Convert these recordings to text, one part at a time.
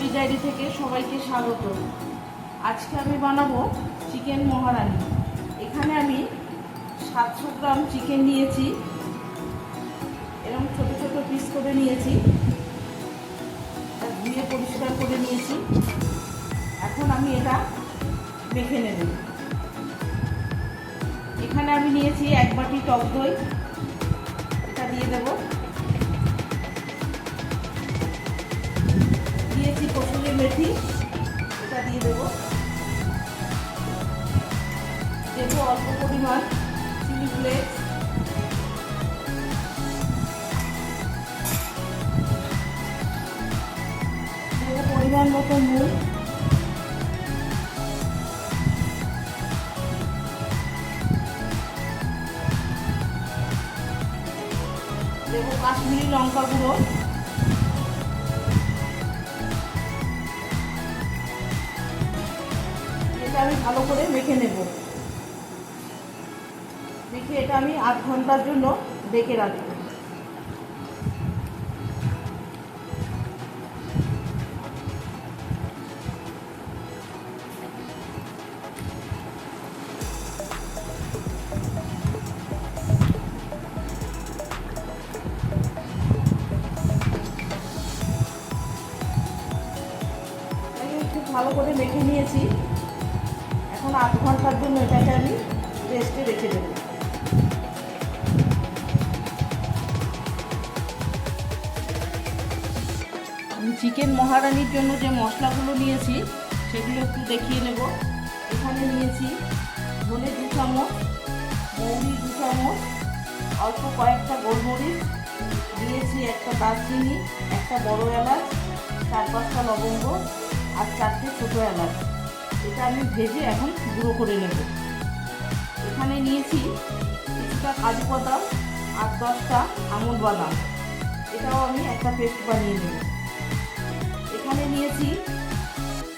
বাঙালি diary থেকে সবাইকে স্বাগত। আজকে আমি বানাবো চিকেন মহারানি। এখানে আমি 700 গ্রাম চিকেন নিয়েছি, এরকম ছোট ছোট পিস করে নিয়েছি, ধুয়ে পরিষ্কার করে নিয়েছি। এখন আমি এটা মেখে নেব। এখানে আমি নিয়েছি 1 বাটি টক দই, এটা দিয়ে দেব। দিয়েছি কসুরি মেথি, এটা দিয়ে দেবো। দেবো অল্প পরিমাণ চিলি ফ্লেক্স, দেবো পরিমাণ মতো নুন, দেবো কাশ্মীরি লঙ্কা গুঁড়ো, এটা আমি ভালো করে মেখে নেব। মেখে এটা আমি 8 ঘন্টার জন্য ঢেকে রাখবো। খুব ভালো করে মেখে নিয়েছি। এখন 8 ঘন্টার জন্য এটাকে আমি রেস্টে রেখে দেবো। আমি চিকেন মহারানির জন্য যে মশলাগুলো নিয়েছি সেগুলো একটু দেখিয়ে নেব। এখানে নিয়েছি ধনে 2 চামচ, মৌরি 2 চামচ, অল্প কয়েকটা গোলমরিচ, দিয়েছি একটা দারচিনি, একটা বড় এলাচ, 4-5টা লবঙ্গ আর 4টে ছোটো এলাচ। এটা আমি ভেজে এখন গুঁড়ো করে নেব। এখানে নিয়েছি কিছুটা কাজু বাদাম আর 10টা আমন্ড বাদাম, এটাও আমি একটা পেস্ট বানিয়ে নেব। এখানে নিয়েছি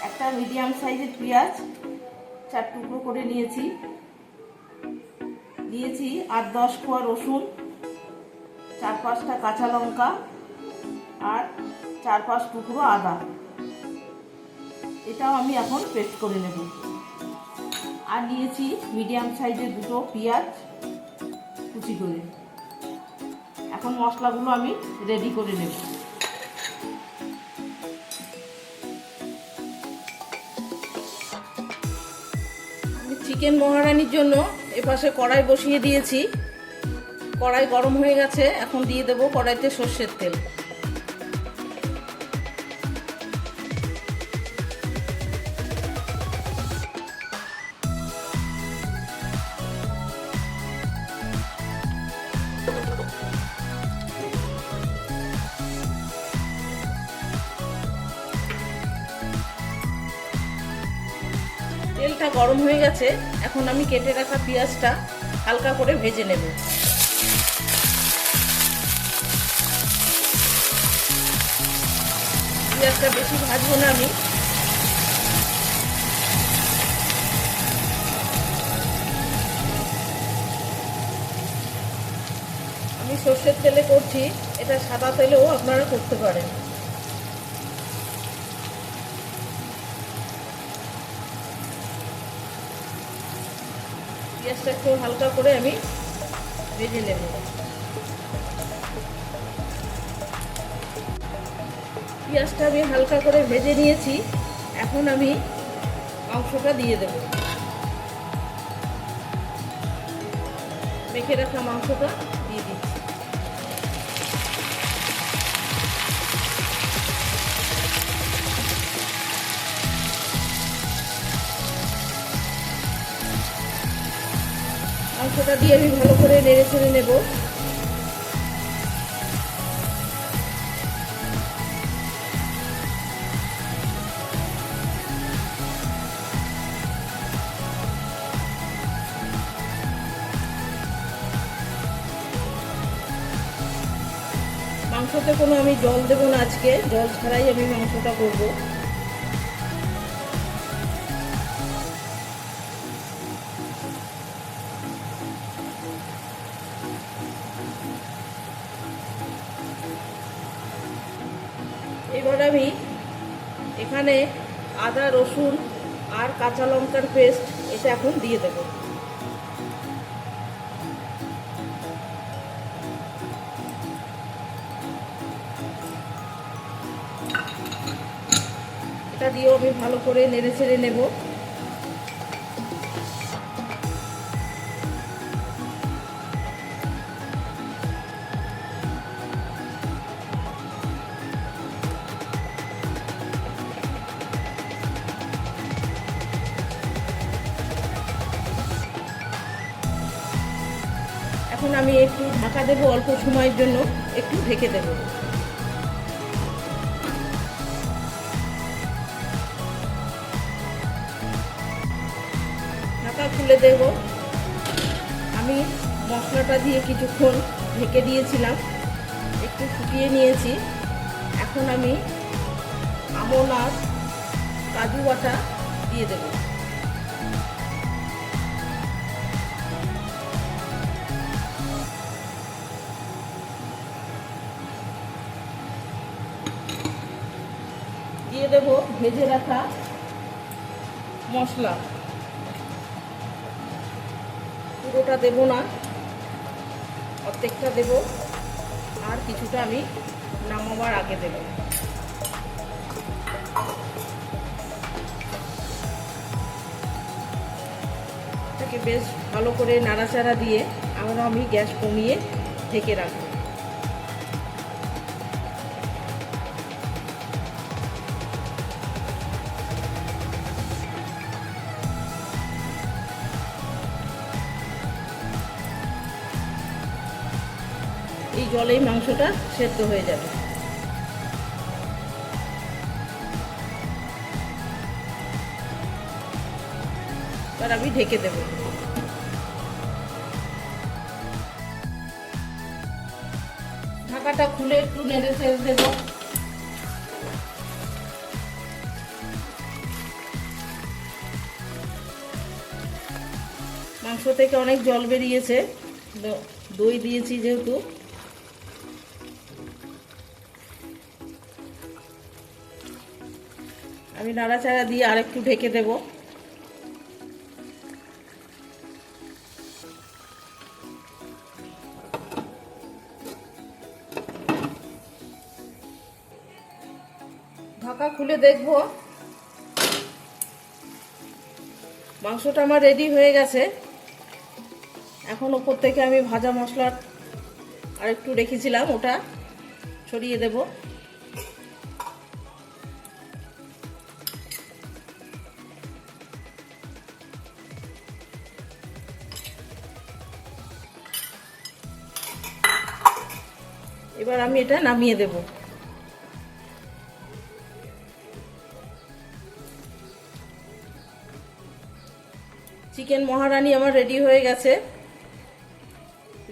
একটা মিডিয়াম সাইজের পেঁয়াজ, 4 টুকরো করে নিয়েছি। দিয়েছি 8-10 কোয়া রসুন, 4-5টা কাঁচা লঙ্কা আর 4-5 টুকরো আদা, এটাও আমি এখন পেস্ট করে নেব। আর নিয়েছি মিডিয়াম সাইজের 2টো পেঁয়াজ কুচি করে। এখন মশলাগুলো আমি রেডি করে নেব। আমি চিকেন মহারানির জন্য এপাশে কড়াই বসিয়ে দিয়েছি। কড়াই গরম হয়ে গেছে, এখন দিয়ে দেব কড়াইতে সর্ষের তেল। তেলটা গরম হয়ে গেছে, এখন আমি কেটে রাখা পেঁয়াজটা হালকা করে ভেজে নেব। পেঁয়াজটা বেশি ভাজবো না আমি সর্ষের তেলে করছি, এটা সাদা তেলেও আপনারা করতে পারেন। পেঁয়াজটা একটু হালকা করে আমি ভেজে নেব। পেঁয়াজটা আমি হালকা করে ভেজে নিয়েছি, এখন আমি মাংসটা দিয়ে দেব। মেখে রাখা মাংসটা দিয়ে দিচ্ছি। মাংসটা দিয়ে আমি ভালো করে নেড়ে চেড়ে নেব। মাংসতে কোনো আমি জল দেবো না, আজকে জল ছাড়াই আমি মাংসটা করব। এবার আমি এখানে আদা রসুন আর কাঁচা লঙ্কার পেস্ট এটা এখন দিয়ে দেব। এটা দিয়েও আমি ভালো করে নেড়ে ছেড়ে নেব। এখন আমি একটু ঢাকা দেবো, অল্প সময়ের জন্য একটু ঢেকে দেব। ঢাকা খুলে দেব। আমি মশলাটা দিয়ে কিছুক্ষণ ঢেকে দিয়েছিলাম, একটু ফুটিয়ে নিয়েছি। এখন আমি আমন্ড আর কাজু বাটা দিয়ে দেব। দিয়ে দেব ভেজে রাখা মশলা। পুরোটা দেব না, অর্ধেকটা দেব, আর কিছুটা আমি নামাবার আগে দেব। এটাকে বেশ ভালো করে নাড়াচাড়া দিয়ে আবার আমি গ্যাস কমিয়ে ঢেকে রাখবো। এই জলেই মাংসটা সেদ্ধ হয়ে যাবে। এবার আমি ঢেকে দেব। ঢাকাটা খুলে একটু নেড়ে ছেড়ে দেব। মাংস থেকে অনেক জল বেরিয়েছে, দই দিয়েছি যেহেতু। আমি নাড়াচাড়া দিয়ে আরেকটু ঢেকে দেব। ঢাকা খুলে দেখব, মাংসটা আমার রেডি হয়ে গেছে। এখন ওপর থেকে আমি ভাজা মশলা আর একটু রেখেছিলাম, ওটা ছড়িয়ে দেব। এবার আমি এটা নামিয়ে দেব। চিকেন মহারানি আমার রেডি হয়ে গেছে।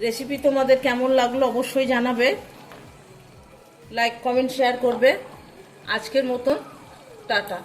রেসিপি তোমাদের কেমন লাগলো অবশ্যই জানাবে, লাইক কমেন্ট শেয়ার করবে। আজকের মতো টাটা।